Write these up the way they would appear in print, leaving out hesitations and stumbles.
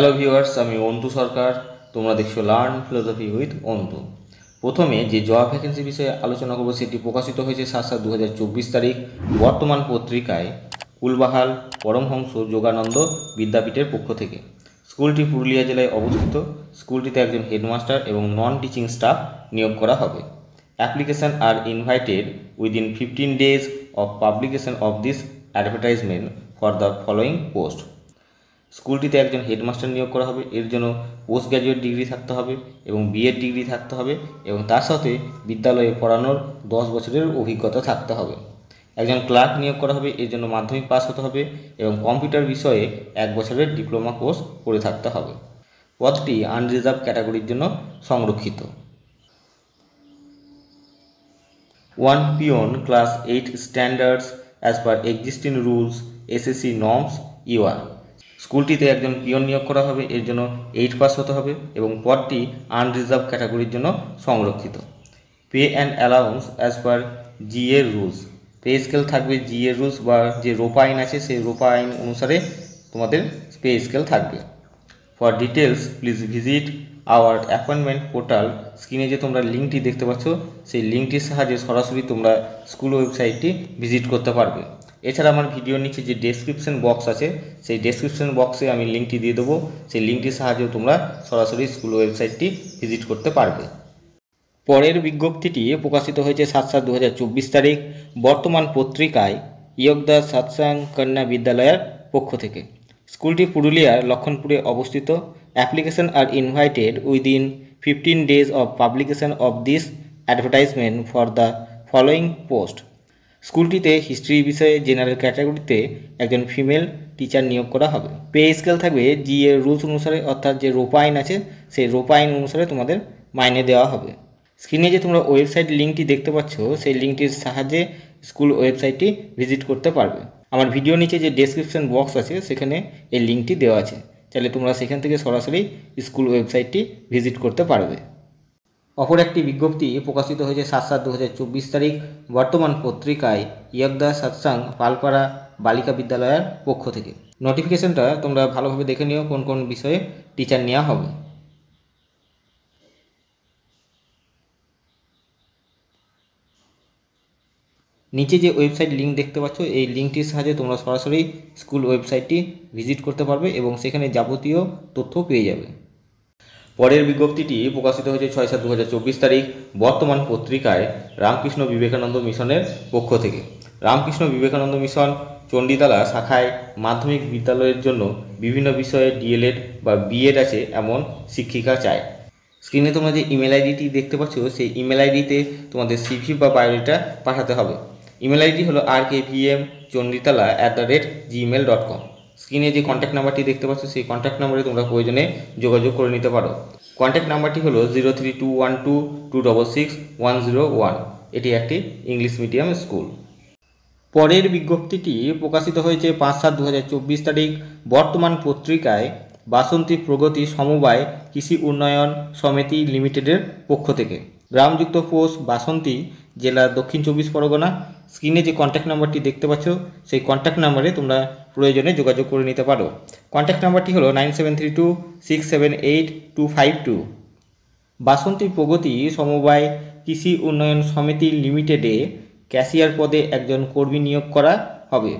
Hello viewers, আমি অন্তু সরকার। তোমরা দেখছো লার্ন ফিলোসফি উইথ অন্তু। প্রথমে যে জব ভ্যাকেন্সি বিষয়ে আলোচনা করব সেটি প্রকাশিত হয়েছে 7/7/2024 তারিখ বর্তমান পত্রিকায় কুলবাহাল পরমহংস যোগানন্দ বিদ্যাপীঠের পক্ষ থেকে। স্কুলটি পুরুলিয়া জেলায় অবস্থিত। স্কুলটিতে একজন হেডমাস্টার এবং নন টিচিং স্টাফ নিয়োগ করা হবে। Application are invited within 15 days of publication of this advertisement for the following post. স্কুলটিতে একজন হেডমাস্টার নিয়োগ করা হবে। এর জন্য পোস্ট গ্র্যাজুয়েট ডিগ্রি থাকতে হবে এবং বিএড ডিগ্রি থাকতে হবে এবং তার সাথে বিদ্যালয়ে পড়ানোর 10 বছরের অভিজ্ঞতা থাকতে হবে। একজন ক্লার্ক নিয়োগ করা হবে। এর জন্য মাধ্যমিক পাস হতে হবে এবং কম্পিউটার বিষয়ে 1 বছরের ডিপ্লোমা কোর্স করে থাকতে হবে। পদটি আনরিজার্ভ ক্যাটাগরির জন্য সংরক্ষিত। 1 peon class 8 standards as per existing rules SSC norms UR. স্কুলটিতে একজন পিয়ন নিয়োগ করা হবে। এর জন্য 8 পাস হতে হবে এবং পদটি আনরিজার্ভ ক্যাটাগরির জন্য সংরক্ষিত। Pay and allowance as per GA rules. Pay scale থাকবে জিএ রুলস বা যে রোপা আইন আছে সেই রোপা আইন অনুসারে তোমাদের পে স্কেল থাকবে। For details please visit our appointment portal. স্ক্রিনে যে তোমরা লিঙ্কটি দেখতে পাচ্ছ সেই লিঙ্কটির সাহায্যে সরাসরি তোমরা স্কুল ওয়েবসাইটটি ভিজিট করতে পারবে। এছাড়া আমার ভিডিওর নিচে যে ডেসক্রিপশন বক্স আছে সেই ডেসক্রিপশন বক্সে আমি লিঙ্কটি দিয়ে দেবো। সেই লিঙ্কটির সাহায্যে তোমরা সরাসরি স্কুল ওয়েবসাইটটি ভিজিট করতে পারবে। পরের বিজ্ঞপ্তিটি প্রকাশিত হয়েছে 7/7/2024 তারিখ বর্তমান পত্রিকায় ইয়গদা সৎসাং কন্যা বিদ্যালয়ের পক্ষ থেকে। স্কুলটি পুরুলিয়ার লক্ষণপুরে অবস্থিত। Application are invited within 15 days of publication of this advertisement for the following post. স্কুলটিতে হিস্ট্রি বিষয়ে জেনারেল ক্যাটাগরিতে একজন ফিমেল টিচার নিয়োগ করা হবে। পে স্কেল থাকবে জিএ রুলস অনুসারে, অর্থাৎ যে রোপা আইন আছে সেই রোপা আইন অনুসারে তোমাদের মাইনে দেওয়া হবে। স্ক্রিনে যে তোমরা ওয়েবসাইট লিঙ্কটি দেখতে পাচ্ছ সেই লিঙ্কটির সাহায্যে স্কুল ওয়েবসাইটটি ভিজিট করতে পারবে। আমার ভিডিও নিচে যে ডেসক্রিপশন বক্স আছে সেখানে এই লিঙ্কটি দেওয়া আছে, তাহলে তোমরা সেখান থেকে সরাসরি স্কুল ওয়েবসাইটটি ভিজিট করতে পারবে। অপর একটি বিজ্ঞপ্তি প্রকাশিত হয়েছে 7/7/2024 তারিখ বর্তমান পত্রিকায় ইয়গদা সৎসাং পালপাড়া বালিকা বিদ্যালয়ের পক্ষ থেকে। নোটিফিকেশনটা তোমরা ভালোভাবে দেখে নিও কোন কোন বিষয়ে টিচার নেওয়া হবে। নিচে যে ওয়েবসাইট লিঙ্ক দেখতে পাচ্ছ এই লিঙ্কটির সাহায্যে তোমরা সরাসরি স্কুল ওয়েবসাইটটি ভিজিট করতে পারবে এবং সেখানে যাবতীয় তথ্য পেয়ে যাবে। পরের বিজ্ঞপ্তিটি প্রকাশিত হয়েছে 6/7/2024 তারিখ বর্তমান পত্রিকায় রামকৃষ্ণ বিবেকানন্দ মিশনের পক্ষ থেকে। রামকৃষ্ণ বিবেকানন্দ মিশন চণ্ডীতলা শাখায় মাধ্যমিক বিদ্যালয়ের জন্য বিভিন্ন বিষয়ে ডিএলএড বা বিএড আছে এমন শিক্ষিকা চায়। স্ক্রিনে তোমরা যে ইমেল আইডিটি দেখতে পাচ্ছ সেই ইমেল আইডিতে তোমাদের সিভি বা বায়োডাটা পাঠাতে হবে। ইমেল আইডি হলো rkpmchanditala@gmail.com। স্ক্রিনে যে কন্ট্যাক্ট নাম্বারটি দেখতে পাচ্ছ সেই কন্ট্যাক্ট নাম্বারে তোমরা প্রয়োজনে যোগাযোগ করে নিতে পারো। কন্ট্যাক্ট নাম্বারটি হলো 032122666101। এটি একটি ইংলিশ মিডিয়াম স্কুল। পরের বিজ্ঞপ্তিটি প্রকাশিত হয়েছে 5/7/2024 তারিখ বর্তমান পত্রিকায় বাসন্তী প্রগতি সমবায় কৃষি উন্নয়ন সমিতি লিমিটেডের পক্ষ থেকে। গ্রামযুক্ত পোস্ট বাসন্তী, জেলা দক্ষিণ 24 পরগনা। স্ক্রিনে যে কন্ট্যাক্ট নাম্বারটি দেখতে পাচ্ছ সেই কন্ট্যাক্ট নাম্বারে তোমরা প্রয়োজনে যোগাযোগ করে নিতে পারো। কন্ট্যাক্ট নাম্বারটি হলো 9732678252। বাসন্তী প্রগতি সমবায় কৃষি উন্নয়ন সমিতি লিমিটেডে ক্যাশিয়ার পদে একজন কর্মী নিয়োগ করা হবে।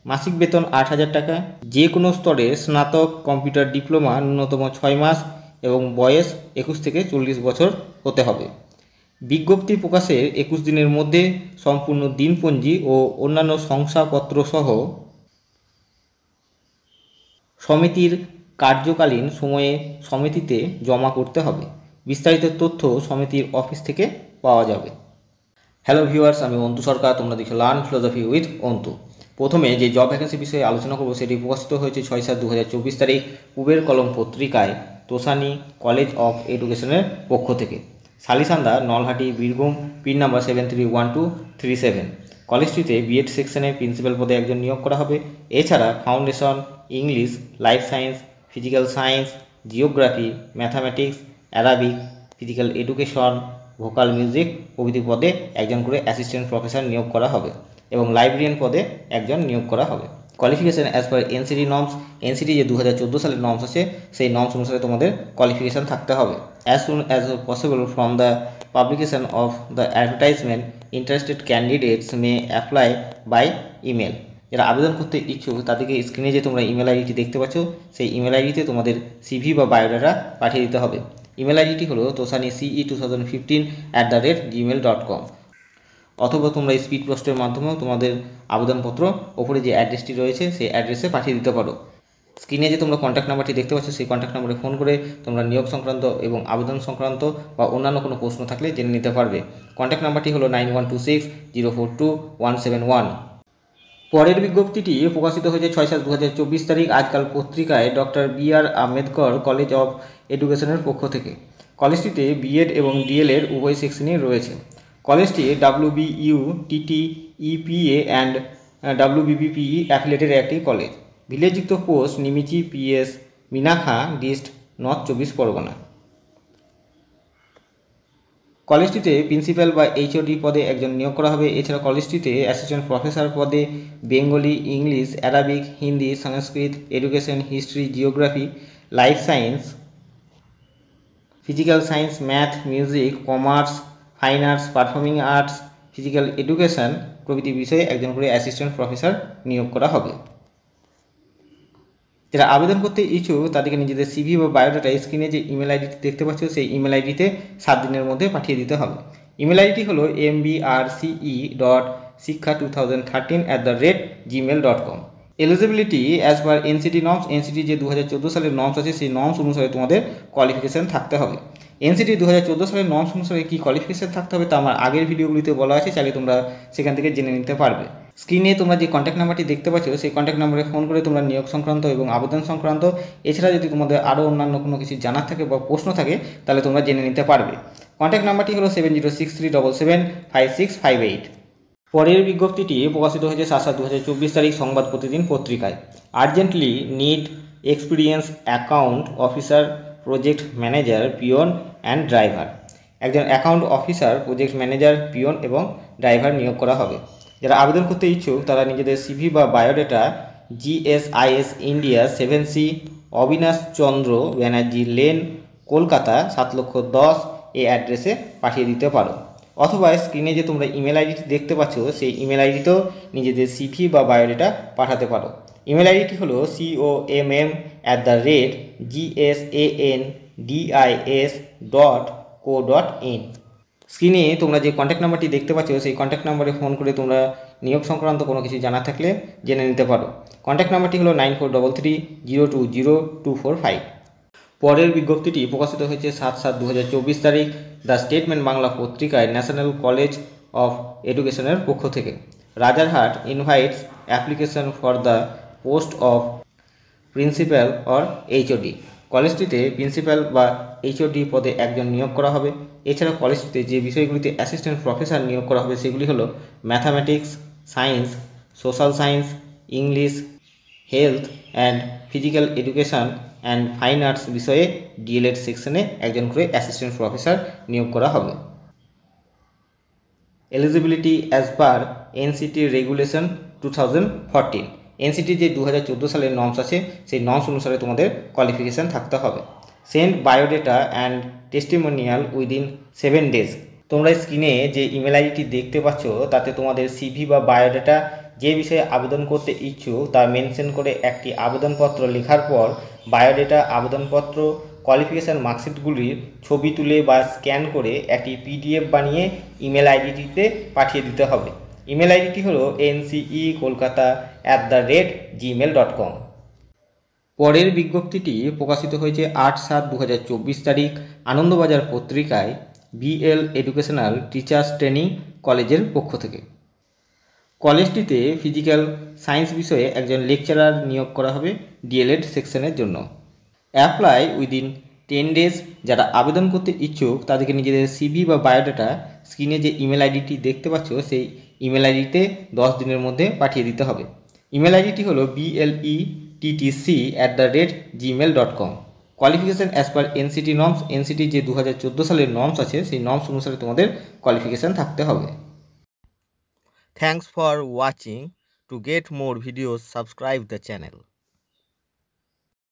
মাসিক বেতন 8,000 টাকা। যে কোনো স্তরে স্নাতক, কম্পিউটার ডিপ্লোমা ন্যূনতম 6 মাস এবং বয়স 21 থেকে 40 বছর হতে হবে। বিজ্ঞপ্তি প্রকাশের 21 দিনের মধ্যে সম্পূর্ণ দিনপঞ্জি ও অন্যান্য শংসাপত্র সহ সমিতির কার্যকালীন সময়ে সমিতিতে জমা করতে হবে। বিস্তারিত তথ্য সমিতির অফিস থেকে পাওয়া যাবে। হ্যালো ভিউয়ার্স, আমি অন্তু সরকার। তোমরা দেখছো লার্ন ফিলোসফি উইথ অন্তু। প্রথমে যে জব ভ্যাকেন্সি বিষয়ে আলোচনা করব সেটি প্রকাশিত হয়েছে 6/7/2024 তারিখ পূবের কলম পত্রিকায় তোষানি কলেজ অফ এডুকেশনের পক্ষ থেকে। Salisanda, Nalhati, Birbhum, pin number 731237। কলেজটিতে বিএড সেকশনে প্রিন্সিপাল পদে একজন নিয়োগ করা হবে। এছাড়া foundation, English, life science, physical science, geography, mathematics, Arabic, physical education, vocal music প্রভৃতি পদে একজন করে অ্যাসিস্ট্যান্ট প্রফেসর নিয়োগ করা হবে এবং লাইব্রেরিয়ান পদে একজন নিয়োগ করা হবে। Qualification as per NCT norms, NCT যে 2014 সালের নর্মস আছে সেই নর্মস অনুসারে তোমাদের কোয়ালিফিকেশান থাকতে হবে। As soon as possible from the publication of the advertisement interested candidates may apply by email. যারা আবেদন করতে ইচ্ছুক তাদেরকে স্ক্রিনে যে তোমরা ইমেল আইডিটি দেখতে পাচ্ছ সেই ইমেল আইডিতে তোমাদের সিভি বা বায়োডাটা পাঠিয়ে দিতে হবে। ইমেল আইডিটি হলো tosani ce2015@gmail.com, অথবা তোমরা স্পিড পোস্টের মাধ্যমেও তোমাদের আবেদনপত্র ওপরে যে অ্যাড্রেসটি রয়েছে সেই অ্যাড্রেসে পাঠিয়ে দিতে পারো। স্ক্রিনে যে তোমরা কন্ট্যাক্ট নাম্বারটি দেখতে পাচ্ছ সেই কন্ট্যাক্ট নাম্বারে ফোন করে তোমরা নিয়োগ সংক্রান্ত এবং আবেদন সংক্রান্ত বা অন্যান্য কোনো প্রশ্ন থাকলে জেনে নিতে পারবে। কন্ট্যাক্ট নাম্বারটি হলো 9126042171। পরের বিজ্ঞপ্তিটি প্রকাশিত হয়েছে 6/7/2024 তারিখ আজকাল পত্রিকায় doctor B.R.. Ambedkar college of এডুকেশনের পক্ষ থেকে। কলেজটিতে বিএড এবং ডিএলএড উভয় সেকশনই রয়েছে। কলেজটি WBU, TTEPA and WBBPE affiliated একটি কলেজ। ভিলেজযুক্ত post Nimichi PS, Minakha, dist, north 24 Pargana. কলেজটিতে প্রিন্সিপাল বা HOD পদে একজন নিয়োগ করা হবে। এছাড়া কলেজটিতে অ্যাসিস্ট্যান্ট প্রফেসর পদে Bengali, English, Arabic, Hindi, Sanskrit, education, history, geography, life science, physical science, math, music, commerce, fine arts, performing arts, physical education প্রভৃতি বিষয়ে একজন করে অ্যাসিস্ট্যান্ট প্রফেসর নিয়োগ করা হবে। যারা আবেদন করতে ইচ্ছুক তাদেরকে নিজেদের সিভি বা বায়োডাটা স্ক্রিনে যে ইমেল আইডিটি দেখতে পাচ্ছ সেই ইমেল আইডিতে 7 দিনের মধ্যে পাঠিয়ে দিতে হবে। ইমেল আইডিটি হলো mbrce.শিক্ষা2013@gmail.com। Eligibility as per NCT norms, NCT যে 2014 সালের নর্মস আছে সেই নর্মস অনুসারে তোমাদের কোয়ালিফিকেশান থাকতে হবে। এনসিটি 2014 সালের নর্মস অনুসারে কী কোয়ালিফিকেশান থাকতে হবে তা আমার আগের ভিডিওগুলিতে বলা আছে, চাইলে তোমরা সেখান থেকে জেনে নিতে পারবে। স্ক্রিনে তোমরা যে কন্ট্যাক্ট নাম্বারটি দেখতে পাচ্ছ সেই কন্ট্যাক্ট নাম্বারে ফোন করে তোমরা নিয়োগ সংক্রান্ত এবং আবেদন সংক্রান্ত এছাড়া যদি তোমাদের আরও অন্যান্য কোনো কিছু জানার থাকে বা প্রশ্ন থাকে তাহলে তোমরা জেনে নিতে পারবে। কন্ট্যাক্ট নাম্বারটি হলো 7063775658। পরের বিজ্ঞপ্তিটি প্রকাশিত হয়েছে 7/7/2024 তারিখ সংবাদ প্রতিদিন পত্রিকায়। Urgently need experience account officer, project manager, peon and driver. একজন account officer, project manager, peon এবং ড্রাইভার নিয়োগ করা হবে। যারা আবেদন করতে ইচ্ছুক তারা নিজেদের সিভি বা biodata GSIS India 7C, Abinash Chandra Banerjee lane, Kolkata 7,10,000 এই অ্যাড্রেসে পাঠিয়ে দিতে পারো। অথবা স্ক্রিনে যে তোমরা ইমেল আইডিটি দেখতে পাচ্ছ সেই ইমেল আইডিতেও নিজেদের সিভি বা বায়োডাটা পাঠাতে পারো। ইমেল আইডিটি হলো commam@gsandis.co.in। স্ক্রিনে তোমরা যে কন্ট্যাক্ট নাম্বারটি দেখতে পাচ্ছ সেই কন্ট্যাক্ট নাম্বারে ফোন করে তোমরা নিয়োগ সংক্রান্ত কোনো কিছু জানা থাকলে জেনে নিতে পারো। কন্ট্যাক্ট নাম্বারটি হলো 9433020245। পরের বিজ্ঞপ্তিটি প্রকাশিত হয়েছে 7/7/2024 তারিখ দ্য স্টেটমেন্ট বাংলা পত্রিকায় ন্যাশনাল কলেজ অফ এডুকেশনের পক্ষ থেকে। Rajarhat invites application for the post of principal or HOD। কলেজটিতে প্রিন্সিপাল বা HOD পদে একজন নিয়োগ করা হবে। এছাড়া কলেজটিতে যে বিষয়গুলিতে অ্যাসিস্ট্যান্ট প্রফেসর নিয়োগ করা হবে সেগুলি হলো mathematics, science, social science, English, health and physical education and fine arts বিষয়ে ডিএলএড সেকশনে একজন করে অ্যাসিস্ট্যান্ট প্রফেসর নিয়োগ করা হবে। এলিজিবিলিটি অ্যাজ পার NCT রেগুলেশন 2014। এনসিটি যে 2014 সালের নর্মস আছে সেই নর্মস অনুসারে তোমাদের কোয়ালিফিকেশান থাকতে হবে। Send biodata and testimonial within 7 days। তোমরা স্ক্রিনে যে ইমেল আইডিটি দেখতে পাচ্ছ তাতে তোমাদের সিভি বা বায়োডাটা যে বিষয়ে আবেদন করতে ইচ্ছুক তা মেনশন করে একটি আবেদনপত্র লেখার পর বায়োডাটা, আবেদনপত্র, কোয়ালিফিকেশান মার্কশিটগুলির ছবি তুলে বা স্ক্যান করে একটি PDF বানিয়ে ইমেল আইডিটিতে পাঠিয়ে দিতে হবে। ইমেল আইডিটি হলো ncekolkata@gmail.com। পরের বিজ্ঞপ্তিটি প্রকাশিত হয়েছে 8/7/2024 তারিখ আনন্দবাজার পত্রিকায় BL এডুকেশনাল টিচার্স ট্রেনিং কলেজের পক্ষ থেকে। কলেজটিতে ফিজিক্যাল সায়েন্স বিষয়ে একজন লেকচারার নিয়োগ করা হবে ডিএলএড সেকশনের জন্য। Apply within 10 days। যারা আবেদন করতে ইচ্ছুক তাদেরকে নিজেদের সিভি বা বায়োডাটা স্ক্রিনে যে ইমেল আইডিটি দেখতে পাচ্ছ সেই ইমেল আইডিতে 10 দিনের মধ্যে পাঠিয়ে দিতে হবে। ইমেল আইডিটি হলো blettc@gmail.com। Qualification as per NCT norms, NCT যে 2014 সালের নর্মস আছে সেই নর্মস অনুসারে তোমাদের কোয়ালিফিকেশান থাকতে হবে। Thanks for watching. To get more videos, subscribe the channel.